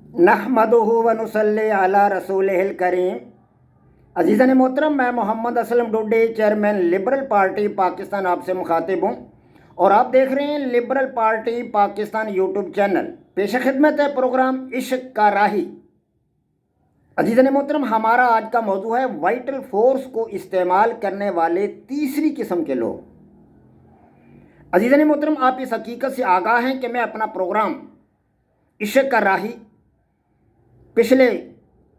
नहमदुहु व नुसल्ली अला रसूलिहिल करीम। अजीज़ान मोहतरम, मैं Mohammad Aslam Dode, chairman liberal party Pakistan आपसे मुखातिब हूँ और आप देख रहे हैं liberal party Pakistan YouTube channel. पेश खिदमत है प्रोग्राम इश्क का राही। अजीज़ान मोहतरम, हमारा आज का मौजू है वाइटल फोर्स को इस्तेमाल करने वाले तीसरी किस्म के लोग। अजीज़ान मोहतरम, आप इस हकीकत से आगाह हैं कि मैं अपना प्रोग्राम इश्क का राही पिछले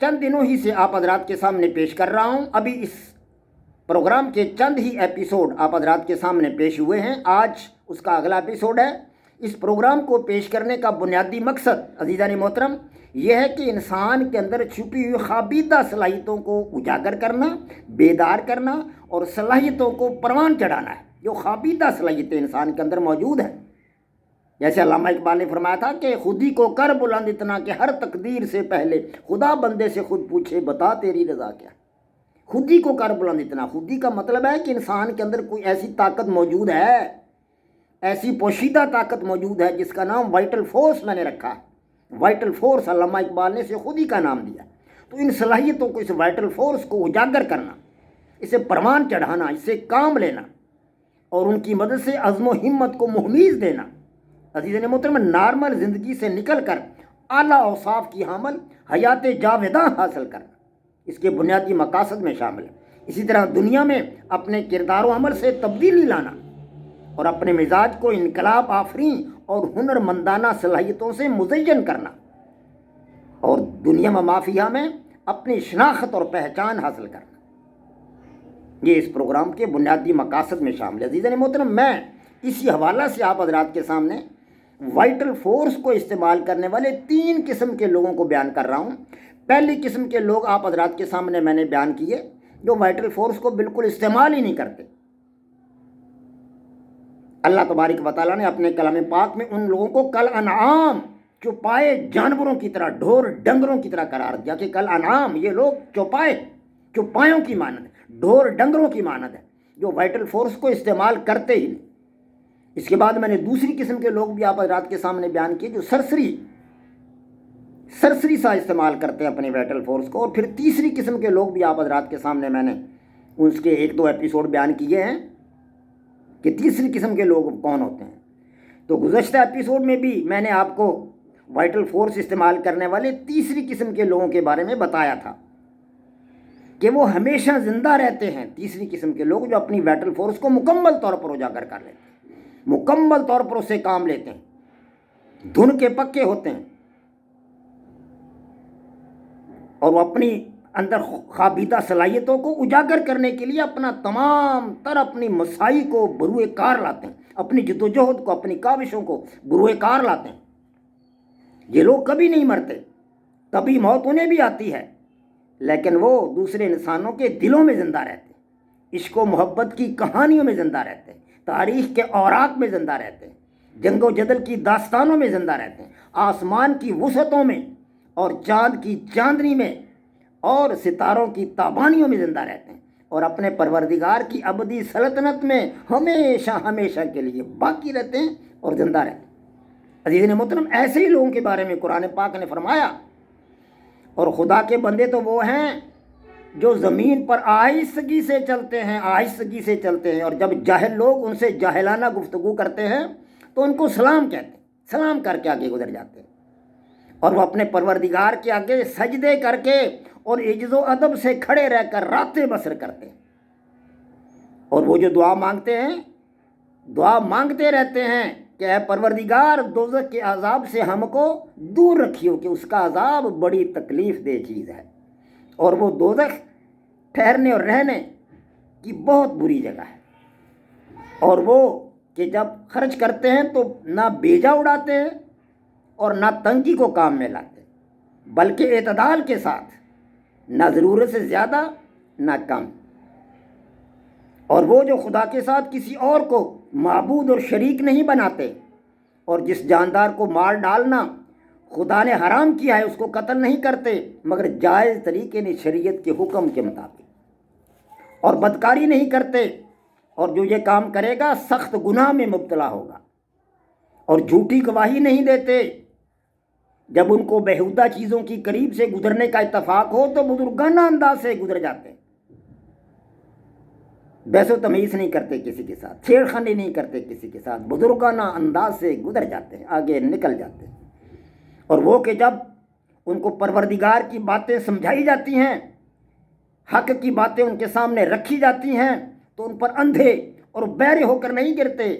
चंद दिनों ही से आप हजरात के सामने पेश कर रहा हूं। अभी इस प्रोग्राम के चंद ही एपिसोड आप हजरात के सामने पेश हुए हैं। आज उसका अगला एपिसोड है। इस प्रोग्राम को पेश करने का बुनियादी मकसद अजीज़ान मोहतरम यह है कि इंसान के अंदर छुपी हुई खाबीदा सलाहियतों को उजागर करना, बेदार करना और सलाहियतों को परवान चढ़ाना है। जो खाबीदा सलाहियतें इंसान के अंदर मौजूद हैं, जैसे अल्लामा इकबाल ने फरमाया था कि खुद ही को कर बुलंद इतना कि हर तकदीर से पहले खुदा बंदे से खुद पूछे बता तेरी रज़ा क्या। खुद ही को कर बुलंद इतना, खुद ही का मतलब है कि इंसान के अंदर कोई ऐसी ताकत मौजूद है, ऐसी पोशीदा ताकत मौजूद है जिसका नाम वाइटल फोर्स मैंने रखा है। वाइटल फोर्स अल्लामा इकबाल ने इसे खुद ही का नाम दिया। तो इन सलाहियतों को, इस वाइटल फोर्स को उजागर करना, इसे परवान चढ़ाना, इससे काम लेना और उनकी मदद से अज़्म हिम्मत को मुहमीज़ देना, अज़ीज़ मोहतरम नॉर्मल ज़िंदगी से निकल कर आला औसाफ की हामल हयात जावेदा हासिल करना, इसके बुनियादी मकासद में शामिल है। इसी तरह दुनिया में अपने किरदार व अमल से तब्दीली लाना और अपने मिजाज को इनकलाब आफरीन और हुनरमंदाना सलाहियतों से मुज़य्यन करना और दुनिया में माफिया में अपनी शनाख्त और पहचान हासिल करना, ये इस प्रोग्राम के बुनियादी मकासद में शामिल है। अज़ीज़ मोहतरम, मैं इसी हवाला से आप हजरात के सामने वाइटल फोर्स को इस्तेमाल करने वाले 3 किस्म के लोगों को बयान कर रहा हूँ। पहली किस्म के लोग आप हजरात के सामने मैंने बयान किए, जो वाइटल फोर्स को बिल्कुल इस्तेमाल ही नहीं करते। अल्लाह तबारक व तआला ने अपने कलाम पाक में उन लोगों को कल अनआम, चौपाए जानवरों की तरह, ढोर डंगरों की तरह करार दिया कि कल अनआम, ये लोग चौपायों की मानद है, ढोर डंगरों की मानद है, जो वाइटल फोर्स को इस्तेमाल करते ही नहीं। इसके बाद मैंने दूसरी किस्म के लोग भी आप हजरात के सामने बयान किए, जो सरसरी सा इस्तेमाल करते हैं अपने वाइटल फोर्स को। और फिर तीसरी किस्म के लोग भी आप हजरात के सामने मैंने उसके 1-2 एपिसोड बयान किए हैं कि तीसरी किस्म के लोग कौन होते हैं। तो गुज़श्ता एपिसोड में भी मैंने आपको वाइटल फोर्स इस्तेमाल करने वाले तीसरी किस्म के लोगों के बारे में बताया था कि वो हमेशा ज़िंदा रहते हैं। तीसरी किस्म के लोग जो अपनी वाइटल फोर्स को मुकम्मल तौर पर उजागर कर लेते हैं, मुकम्मल तौर पर उससे काम लेते हैं, धुन के पक्के होते हैं और वो अपनी अंदर खाबीदा सलाहियतों को उजागर करने के लिए अपना तमाम तर अपनी मसाई को बरूए कार लाते हैं, अपनी जद्दोजहद को, अपनी काविशों को बरूए कार लाते हैं। ये लोग कभी नहीं मरते, तभी मौत उन्हें भी आती है, लेकिन वो दूसरे इंसानों के दिलों में ज़िंदा रहते हैं, इश्क व मोहब्बत की कहानियों में ज़िंदा रहते हैं, तारीख़ के औराक में ज़िंदा रहते हैं, जंगो जदल की दास्तानों में ज़िंदा रहते हैं, आसमान की वसअतों में और चाँद की चांदनी में और सितारों की ताबानियों में ज़िंदा रहते हैं और अपने परवरदिगार की अबदी सल्तनत में हमेशा हमेशा के लिए बाकी रहते हैं और ज़िंदा रहते हैं। अज़ीज़ मोहतरम, ऐसे ही लोगों के बारे में कुरान पाक ने फरमाया, और खुदा के बंदे तो वो हैं जो ज़मीन पर आहिस्तगी से चलते हैं, आहिस्तगी से चलते हैं, और जब जाहिल लोग उनसे जाहिलाना गुफ्तगू करते हैं तो उनको सलाम कहते हैं, सलाम करके आगे गुजर जाते हैं और वो अपने परवरदिगार के आगे सजदे करके और इज्जत व अदब से खड़े रहकर रातें बसर करते हैं। और वो जो दुआ मांगते हैं, दुआ मांगते रहते हैं कि ऐ परवरदिगार, दोज़ख के अज़ाब से हमको दूर रखियो कि उसका अज़ाब बड़ी तकलीफ़ दे चीज़ है और वो दोज़ख ठहरने और रहने की बहुत बुरी जगह है। और वो कि जब खर्च करते हैं तो ना बेजा उड़ाते हैं और ना तंगी को काम में लाते, बल्कि एतदाल के साथ, ना ज़रूरत से ज़्यादा ना कम। और वो जो खुदा के साथ किसी और को माबूद और शरीक नहीं बनाते और जिस जानदार को मार डालना खुदा ने हराम किया है उसको कत्ल नहीं करते मगर जायज़ तरीके ने शरीयत के हुक्म के मुताबिक, और बदकारी नहीं करते, और जो ये काम करेगा सख्त गुनाह में मुब्तला होगा, और झूठी गवाही नहीं देते, جب ان کو بیہودہ چیزوں کی قریب سے گزرنے کا اتفاق ہو تو بزرگانہ انداز سے گزر جاتے ہیں، بحث و تمیز نہیں کرتے کسی کے ساتھ، چھیڑ خانی نہیں کرتے کسی کے ساتھ، بزرگانہ انداز سے گزر جاتے ہیں، آگے نکل جاتے ہیں۔ اور وہ کہ جب ان کو پروردگار کی باتیں سمجھائی جاتی ہیں، حق کی باتیں ان کے سامنے رکھی جاتی ہیں، تو ان پر اندھے اور بہرے ہو کر نہیں گرتے،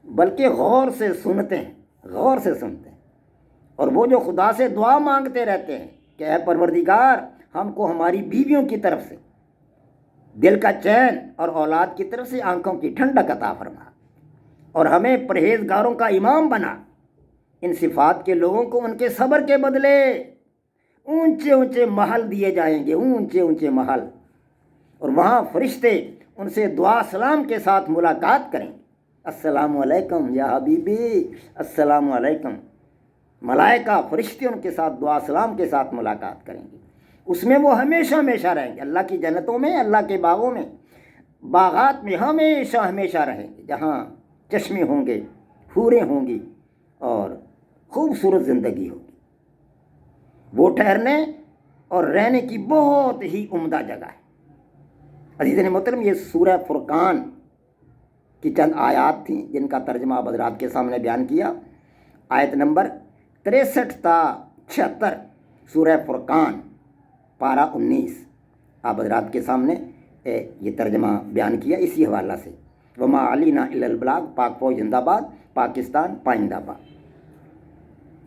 بلکہ غور سے سنتے ہیں، غور سے سنتے ہیں۔ اور وہ جو خدا سے دعا مانگتے رہتے ہیں کہ اے پروردگار ہم کو ہماری بیویوں کی طرف سے دل کا چین اور اولاد کی طرف سے آنکھوں کی ٹھنڈک عطا فرما، اور ہمیں پرہیزگاروں کا امام بنا۔ ان صفات کے لوگوں کو ان کے صبر کے بدلے اونچے اونچے محل دیے جائیں گے، اونچے اونچے محل، اور وہاں فرشتے ان سے دعا سلام کے ساتھ ملاقات کریں گے۔ السلام علیکم یا حبیبی، السلام علیکم۔ ملائکہ فرشتے ان کے ساتھ دعا سلام کے ساتھ ملاقات کریں گے۔ اس میں وہ ہمیشہ ہمیشہ رہیں گے، اللہ کی جنتوں میں، اللہ کے باغوں میں، باغات میں ہمیشہ ہمیشہ رہیں گے، جہاں چشمے ہوں گے، حوریں ہوں گی اور خوبصورت زندگی ہوگی۔ وہ ٹھہرنے اور رہنے کی بہت ہی عمدہ جگہ ہے۔ عزیزان محترم، یہ سورہ فرقان کی چند آیات تھیں جن کا ترجمہ آپ حضرات کے سامنے بیان کیا۔ آیت نمبر 63 تا 76 سورہ فرقان پارہ 19 آپ حضرات کے سامنے یہ ترجمہ بیان کیا اسی حوالہ سے۔ وما علینا الا البلاغ، پاک فوج زندہ باد، پاکستان پائندہ باد۔